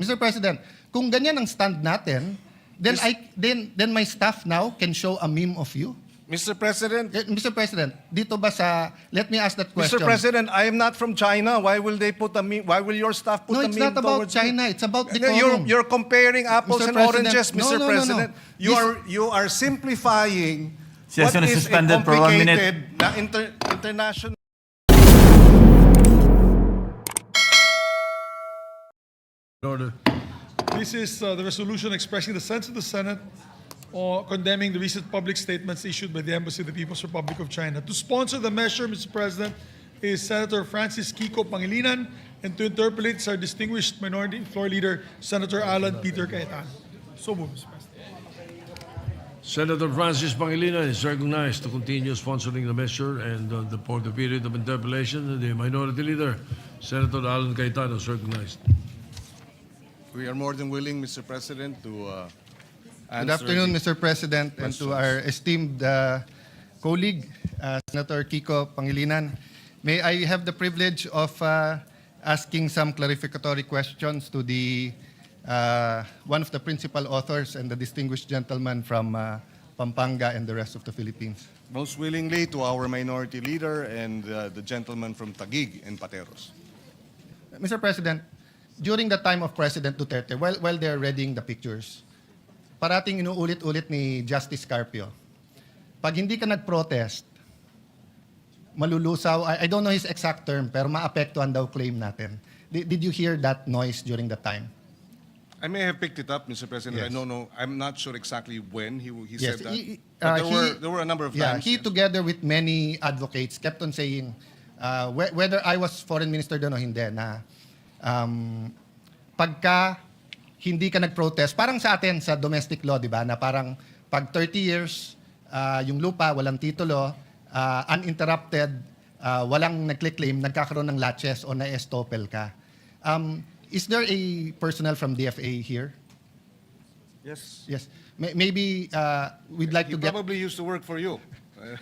Mr. President, kung ganyan ang stand natin, then my staff now can show a meme of you. Mr. President, Mr. President, dito ba sa, let me ask that question. Mr. President, I am not from China. Why will they put a meme? Why will your staff put No, a it's meme not about towards me? China. It's about the You're comparing apples Mr. and President, oranges, no, Mr. no, no, no. President. You are simplifying what Session is is a suspended for 1 minute. complicated na international. Order. This is the resolution expressing the sense of the Senate or condemning the recent public statements issued by the Embassy of the People's Republic of China. To sponsor the measure, Mr. President, is Senator Francis Kiko Pangilinan, and to interpolate is our distinguished Minority Floor Leader, Senator Alan Peter Cayetano. So moved, Mr. President. Senator Francis Pangilinan is recognized to continue sponsoring the measure, and for the period of interpellation, the Minority Leader, Senator Alan Cayetano, is recognized. We are more than willing, Mr. President, to answer. Good afternoon, Mr. President, and to our esteemed colleague, Senator Kiko Pangilinan. May I have the privilege of asking some clarificatory questions to the one of the principal authors and the distinguished gentleman from Pampanga and the rest of the Philippines. Most willingly to our Minority Leader and the gentleman from Taguig and Pateros. Mr. President, during the time of President Duterte, while they're reading the pictures, parating inuulit-ulit ni Justice Carpio, pag hindi ka nag-protest, malulusaw, I don't know his exact term, pero maapektuhan daw claim natin. Did you hear that noise during that time? I may have picked it up, Mr. President. Yes. I don't know. I'm not sure exactly when he Yes, said that. he- But he- there were a number of Yeah, times. he yes. together with many advocates kept on saying, whether I was foreign minister doon o hindi, na pagka hindi ka nag-protest, parang sa atin sa domestic law, di ba, na parang pag 30 years, yung lupa, walang titulo, uninterrupted, walang nag-claim, nagkakaroon ng latches o na-estoppel ka. Is there a personnel from DFA here? Yes. Yes. Maybe we'd like He to get... probably used to work for you.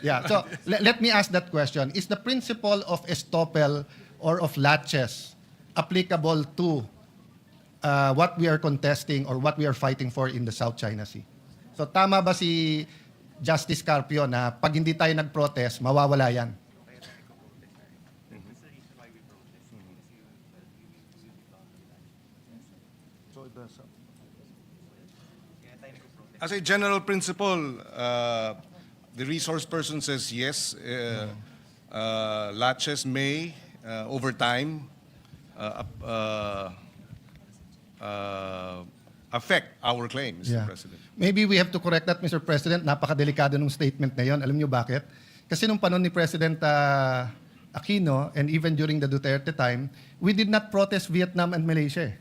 Yeah, so let me ask that question. Is the principle of estoppel or of latches applicable to what we are contesting or what we are fighting for in the South China Sea? So tama ba si Justice Carpio na pag hindi tayo nag-protest, mawawala yan? As a general principle, the resource person says yes. Latches may, over time, affect our claims, Mr. Yeah. President. Maybe we have to correct that, Mr. President. Napakadelikado ng statement na yon. Alam niyo bakit? Kasi nung panahon ni President Aquino and even during the Duterte time, we did not protest Vietnam and Malaysia.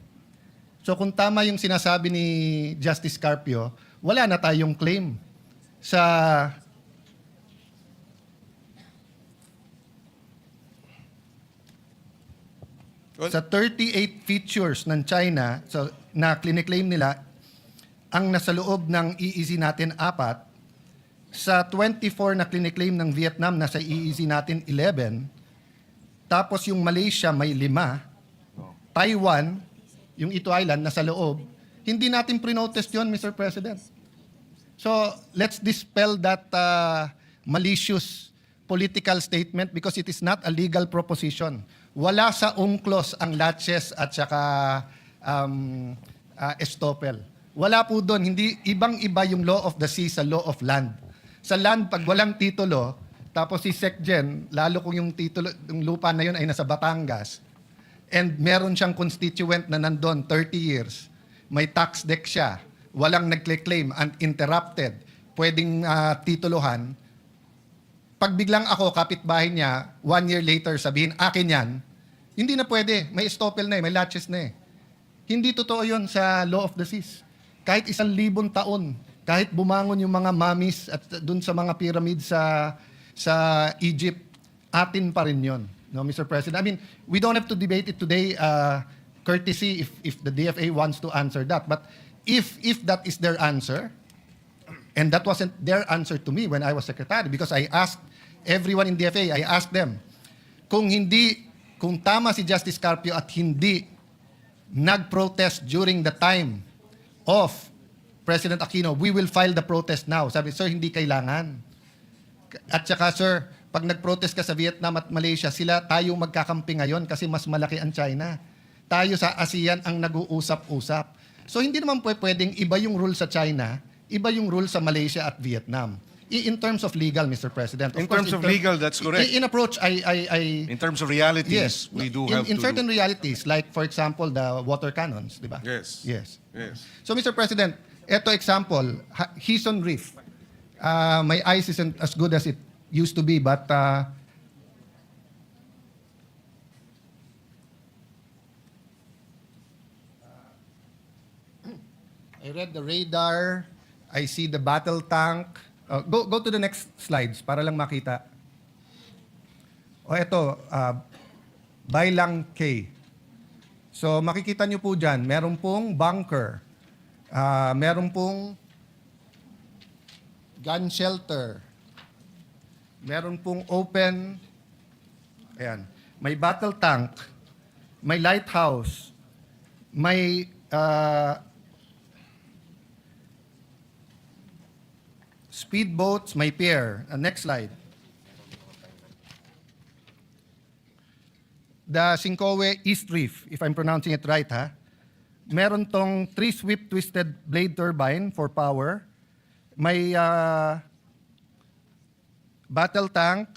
So kung tama yung sinasabi ni Justice Carpio, wala na tayong claim sa Well, sa 38 features ng China so, na clinic-claim nila, ang nasa loob ng EEZ natin 4, sa 24 na clinic-claim ng Vietnam, nasa EEZ natin 11, tapos yung Malaysia may 5, Taiwan, yung Ito Island, nasa loob, hindi natin pre-notice yun, Mr. President. So, let's dispel that malicious political statement because it is not a legal proposition. Wala sa UNCLOS ang latches at saka estoppel. Wala po doon. Hindi, ibang-iba yung law of the sea sa law of land. Sa land, pag walang titulo, tapos si SecGen, lalo kung yung titulo, yung lupa na yun ay nasa Batangas, and meron siyang constituent na nandun 30 years, may tax deck siya, walang nag-claim, uninterrupted, pwedeng tituluhan, pag biglang ako, kapitbahay niya, 1 year later, sabihin, akin yan, hindi na pwede. May estoppel na may latches na Hindi totoo yun sa law of the seas. Kahit 1,000 taon, kahit bumangon yung mga mummies at dun sa mga pyramids sa Egypt, atin pa rin yun. No, Mr. President? I mean, we don't have to debate it today, courtesy if the DFA wants to answer that. But if that is their answer, and that wasn't their answer to me when I was secretary because I asked everyone in DFA, I asked them, kung tama si Justice Carpio at hindi nag-protest during the time of President Aquino, we will file the protest now. Sabi, sir, hindi kailangan. At saka, sir, pag nag-protest ka sa Vietnam at Malaysia, tayo magkakampi ngayon kasi mas malaki ang China. Tayo sa ASEAN ang nag-uusap-usap. So, hindi naman pwedeng iba yung rule sa China, iba yung rule sa Malaysia at Vietnam. In terms of legal, Mr. President. In terms of legal, that's correct. In approach, In terms of realities, yes, we do have in to... certain realities, like, for example, the water cannons, di ba? Yes. Yes. Yes. So, Mr. President, eto example, Hison Reef. My eyes isn't as good as it used to be, but I read the radar, I see the battle tank. Go to the next slides para lang makita. O eto, Bailang K. So makikita nyo po dyan, meron pong bunker. Meron pong gun shelter. Meron pong open, ayan, may battle tank, may lighthouse, may speedboats, may pier. Next slide. The Sincowe East Reef, if I'm pronouncing it right, ha? Meron tong 3-sweep twisted blade turbine for power. May battle tank.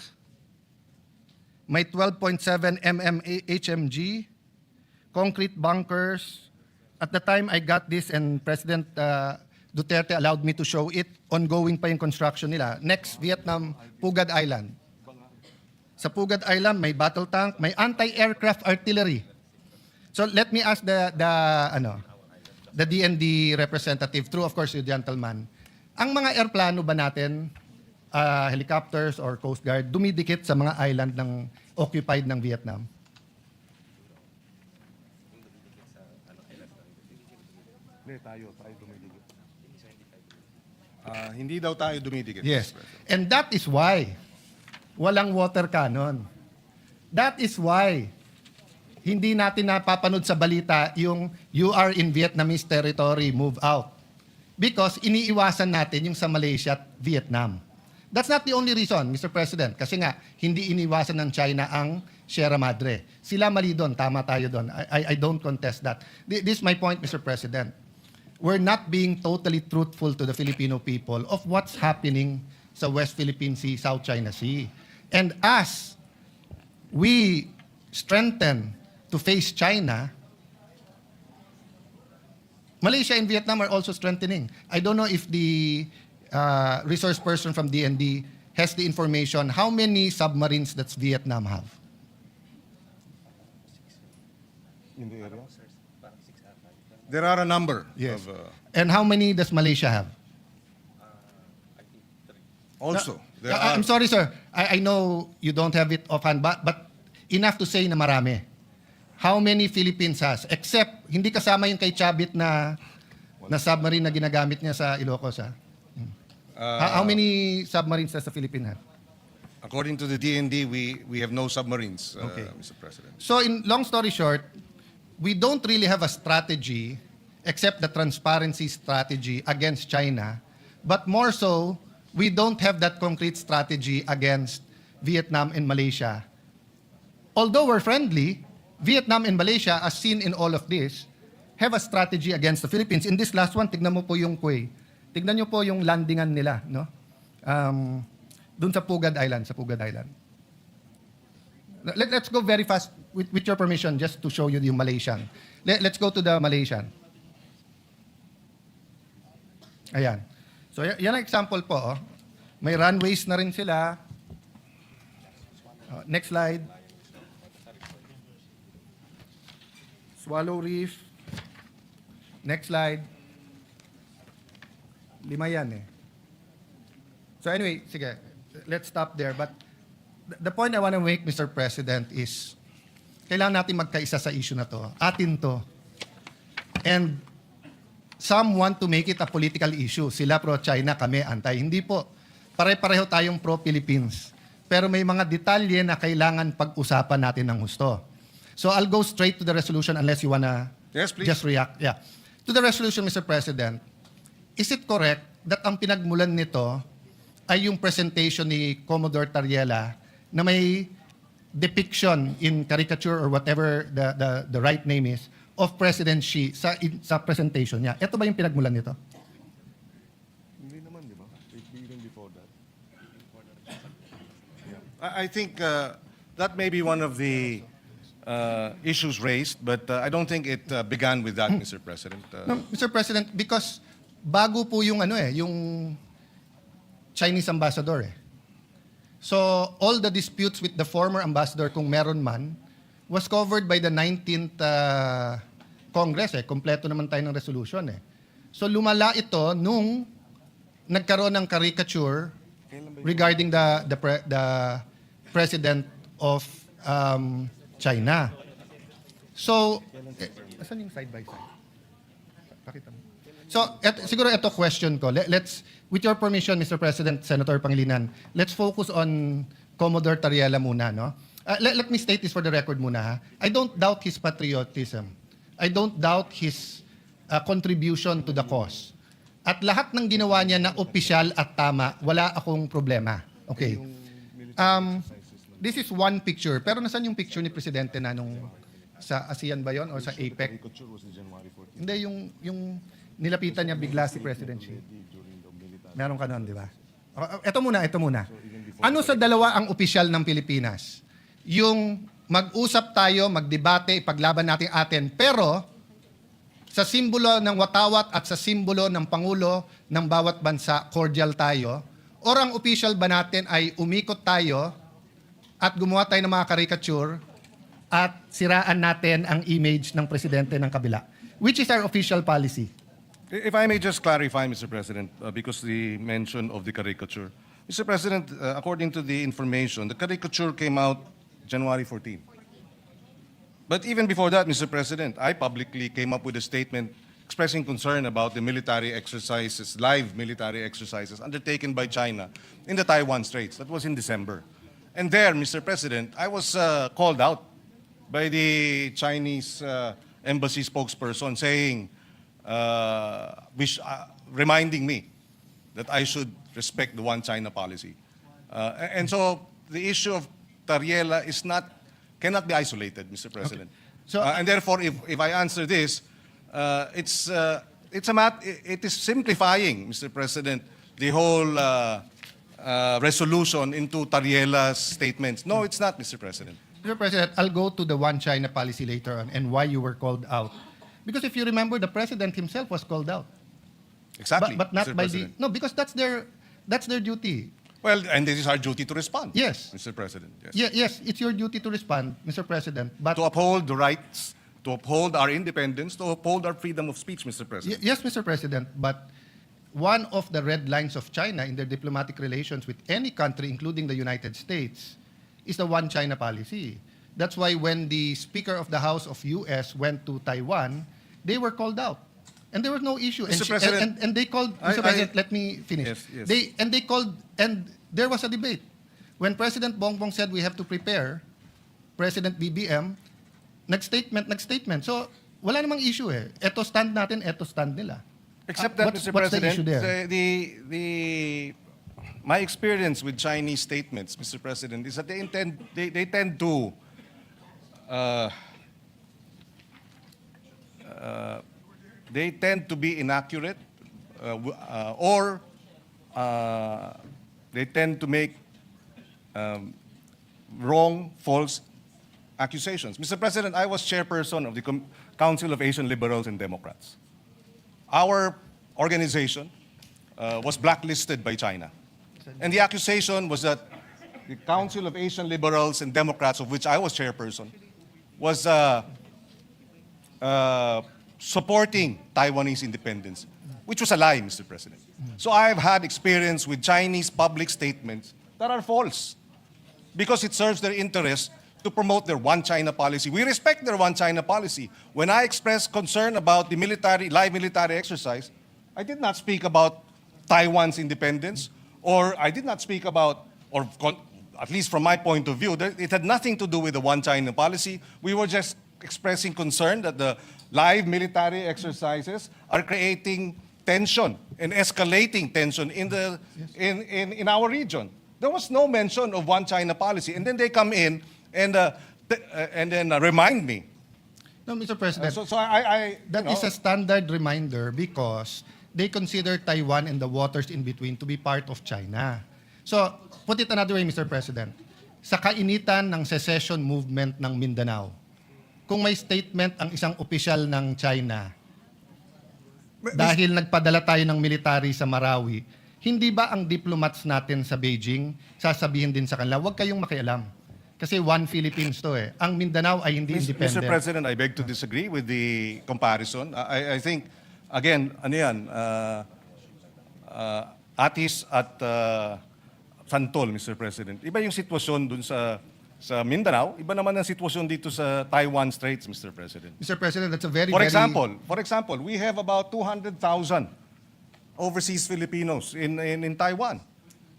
May 12.7 mm HMG. Concrete bunkers. At the time I got this and President Duterte allowed me to show it, ongoing pa yung construction nila. Next, Vietnam, Pugad Island. Sa Pugad Island, may battle tank, may anti-aircraft artillery. So let me ask the DND representative, through of course yung gentleman, ang mga airplano ba natin, helicopters or Coast Guard, dumidikit sa mga island ng occupied ng Vietnam? Hindi daw tayo dumidikit. Yes. Mr. President. And that is why walang water cannon. That is why hindi natin napapanood sa balita yung you are in Vietnamese territory, move out. Because iniiwasan natin yung sa Malaysia at Vietnam. That's not the only reason, Mr. President. Kasi nga, hindi iniwasan ng China ang Sierra Madre. Sila mali doon, tama tayo doon. I don't contest that. This is my point, Mr. President. We're not being totally truthful to the Filipino people of what's happening sa West Philippine Sea, South China Sea. And as we strengthen to face China, Malaysia and Vietnam are also strengthening. I don't know if the resource person from DND has the information how many submarines does Vietnam have. In the area? There are a number Yes. of... And how many does Malaysia have? also, there I'm sorry, sir. I know you don't have it offhand, but enough to say na marami. How many Philippines has? Except, hindi kasama yung kay Chabit na submarine na ginagamit niya sa Ilocos, ha? How many submarines does the Philippines have? according to the DND, we have no submarines, Okay. Mr. President. So, in long story short, we don't really have a strategy except the transparency strategy against China, but more so, we don't have that concrete strategy against Vietnam and Malaysia. Although we're friendly, Vietnam and Malaysia, as seen in all of this, have a strategy against the Philippines. In this last one, tignan mo po yung Quay. Tignan nyo po yung landingan nila, no? Doon sa Pugad Island, Let's go very fast, with your permission, just to show you yung Malaysian. Let's go to the Malaysian. Ayan. So, yan ang example po. Oh. May runways na rin sila. Next slide. Swallow Reef. Next slide. 5 yan eh. So anyway, sige, let's stop there. But the point I want to make, Mr. President, is kailangan natin magkaisa sa issue na to. Atin to. And some want to make it a political issue. Sila pro-China, kami anti. Hindi po. Pare-pareho tayong pro-Philippines. Pero may mga detalye na kailangan pag-usapan natin ng husto. So I'll go straight to the resolution unless you wanna Yes, please. just react. Yeah. To the resolution, Mr. President, is it correct that ang pinagmulan nito ay yung presentation ni Commodore Tariela na may depiction in caricature or whatever the right name is of President Xi sa presentation niya? Ito ba yung pinagmulan nito? Hindi naman, di ba? Even before that. I think that may be one of the issues raised, but I don't think it began with that, Mr. President. No, Mr. President, because bago po yung yung Chinese ambassador eh. So all the disputes with the former ambassador, kung meron man, was covered by the 19th Congress eh. Kompleto naman tayo ng resolution eh. So lumala ito nung nagkaroon ng caricature regarding the president of China. So, asan yung side by side? Pakita mo. So, siguro ito question ko. Let's, with your permission, Mr. President, Senator Pangilinan, let's focus on Commodore Tariela muna, no? Let me state this for the record muna, ha? I don't doubt his patriotism. I don't doubt his contribution to the cause. At lahat ng ginawa niya na opisyal at tama, wala akong problema. Okay. This is one picture. Pero nasan yung picture ni Presidente na nung sa ASEAN ba yun? O sa APEC? Hindi, yung nilapitan niya bigla si President Xi. Meron ka nun, di ba? Ito muna. Ano sa dalawa ang opisyal ng Pilipinas? Yung mag-usap tayo, magdebate, ipaglaban natin atin, pero sa simbolo ng watawat at sa simbolo ng Pangulo ng bawat bansa, cordial tayo, or ang opisyal ba natin ay umikot tayo at gumawa tayo ng mga caricature at siraan natin ang image ng presidente ng kabila? Which is our official policy? If I may just clarify, Mr. President, because the mention of the caricature. Mr. President, according to the information, the caricature came out January 14. But even before that, Mr. President, I publicly came up with a statement expressing concern about the military exercises, live military exercises undertaken by China in the Taiwan Straits. That was in December. And there, Mr. President, I was called out by the Chinese embassy spokesperson saying, reminding me that I should respect the one China policy. And so the issue of Tariela cannot be isolated, Mr. President. Okay. So, and therefore, if I answer this, it is simplifying, Mr. President, the whole resolution into Tariela's statements. No, it's not, Mr. President. Mr. President, I'll go to the one China policy later on and why you were called out. Because if you remember, the president himself was called out. Exactly, But not Mr. by President. no, because that's their duty. Well, and this is our duty to respond. Yes. Mr. President. Yes. Yes, it's your duty to respond, Mr. President. But To uphold the rights, to uphold our independence, to uphold our freedom of speech, Mr. President. yes, Mr. President, but one of the red lines of China in their diplomatic relations with any country, including the United States, is the one China policy. That's why when the Speaker of the House of U.S. went to Taiwan, they were called out. And there was no issue. Mr. President, and they called, Mr. President, let me finish. Yes. They called, and there was a debate. When President Bongbong said we have to prepare, President BBM, nag-statement. So, wala namang issue eh. Eto stand natin, eto stand nila. Except that, What's Mr. the President, issue there? my experience with Chinese statements, Mr. President, is that they tend to be inaccurate, or they tend to make wrong, false accusations. Mr. President, I was chairperson of the Council of Asian Liberals and Democrats. Our organization was blacklisted by China. And the accusation was that the Council of Asian Liberals and Democrats, of which I was chairperson, was supporting Taiwanese independence, which was a lie, Mr. President. So I've had experience with Chinese public statements that are false because it serves their interest to promote their one China policy. We respect their one China policy. When I expressed concern about the live military exercise, I did not speak about Taiwan's independence, or I did not speak about, at least from my point of view, it had nothing to do with the one China policy. We were just expressing concern that the live military exercises are creating tension and escalating tension in our region. There was no mention of one China policy, and then they come in and then remind me. No, Mr. President. So I That is a standard reminder because they consider Taiwan and the waters in between to be part of China. So, put it another way, Mr. President. Sa kainitan ng secession movement ng Mindanao, kung may statement ang isang opisyal ng China, dahil nagpadala tayo ng military sa Marawi, hindi ba ang diplomats natin sa Beijing sasabihin din sa kanila, huwag kayong makialam. Kasi one Philippines to eh. Ang Mindanao ay hindi independent. Mr. President, I beg to disagree with the comparison. I think, again, ano yan, Atis at Santol, Mr. President. Iba yung sitwasyon dun sa Mindanao, iba naman ang sitwasyon dito sa Taiwan Straits, Mr. President. Mr. President, that's a very, For very... example, we have about 200,000 overseas Filipinos in Taiwan.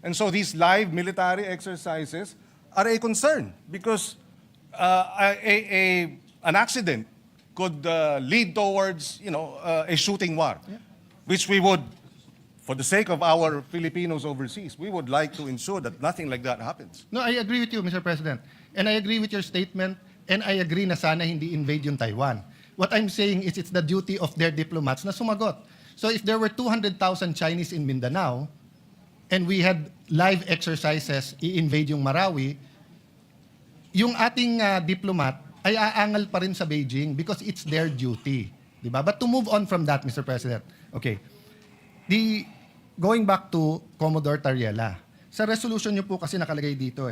And so these live military exercises are a concern because an accident could lead towards, a shooting war, which we would, for the sake of our Filipinos overseas, we would like to ensure that nothing like that happens. No, I agree with you, Mr. President. And I agree with your statement, and I agree na sana hindi invade yung Taiwan. What I'm saying is it's the duty of their diplomats na sumagot. So if there were 200,000 Chinese in Mindanao, and we had live exercises, i-invade yung Marawi, yung ating diplomat ay aangal pa rin sa Beijing because it's their duty. Diba? But to move on from that, Mr. President, okay, going back to Commodore Tariela, sa resolution nyo po kasi nakalagay dito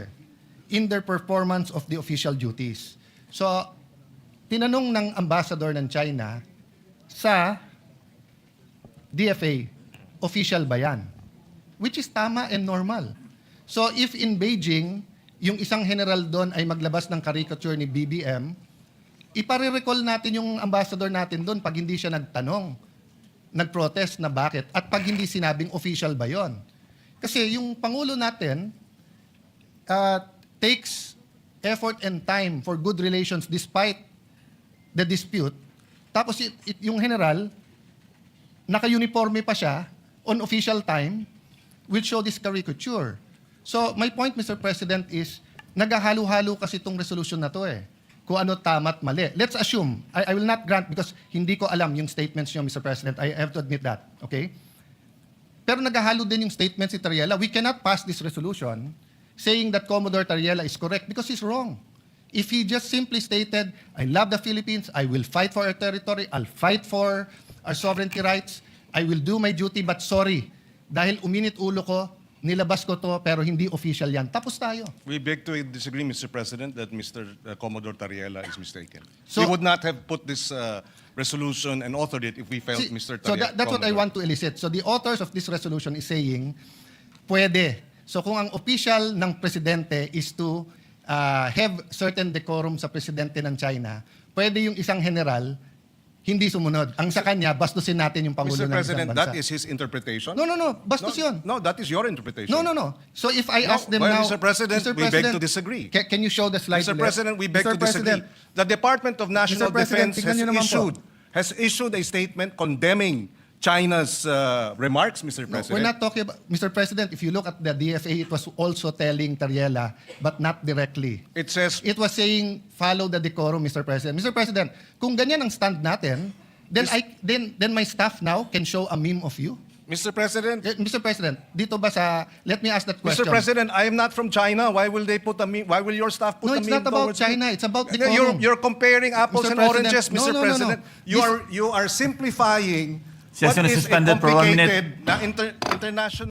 in their performance of the official duties. So, tinanong ng ambassador ng China sa DFA, official ba yan? Which is tama and normal. So if in Beijing, yung isang general doon ay maglabas ng caricature ni BBM, ipare-recall natin yung ambassador natin doon pag hindi siya nagtanong, nag-protest na bakit, at pag hindi sinabing official ba yon. Kasi yung Pangulo natin takes effort and time for good relations despite the dispute. Tapos yung general, naka-uniforme pa siya on official time, will show this caricature. So, my point, Mr. President, is naghahalo-halo kasi itong resolution na to kung ano tama at mali. Let's assume, I will not grant because hindi ko alam yung statements niyo, Mr. President. I have to admit that. Okay? Pero naghahalo din yung statements ni Tariela. We cannot pass this resolution saying that Commodore Tariela is correct because he's wrong. If he just simply stated, I love the Philippines, I will fight for our territory, I'll fight for our sovereignty rights, I will do my duty, but sorry, dahil uminit ulo ko, nilabas ko to, pero hindi official yan. Tapos tayo. We beg to disagree, Mr. President, that Mr. Commodore Tariela is mistaken. So- We would not have put this resolution and authored it if we felt Mr. So Tariela. that's what I want to elicit. So the authors of this resolution is saying, pwede. So kung ang official ng presidente is to have certain decorum sa presidente ng China, pwede yung isang general hindi sumunod. Ang sa kanya, bastusin natin yung Pangulo Mr. ng isang President, bansa. that is his interpretation? No. Bastos yun. No, that is your interpretation. No. So if I ask them well, now... Mr. President, we beg to disagree. Can you show the slide Mr. ulit? President, we beg Mr. to disagree. President, The Department of National Mr. President, Defense tingnan nyo naman po. has issued a statement condemning China's remarks, Mr. No, President. we're not talking about... Mr. President, if you look at the DFA, it was also telling Tariela, but not directly. It says, It was saying, follow the decorum, Mr. President. Mr. President, kung ganyan ang stand natin, then my staff now can show a meme of you? Mr. President, Mr. President, dito ba sa... Let me ask that question. Mr. President, I am not from China. Why will they put a meme? Why will your staff put No, a it's meme not about towards me? China. It's about decorum. You're comparing apples Mr. and President, oranges, no, Mr. no, no, no. President. You are simplifying Session what is is a suspended for 1 minute. complicated na international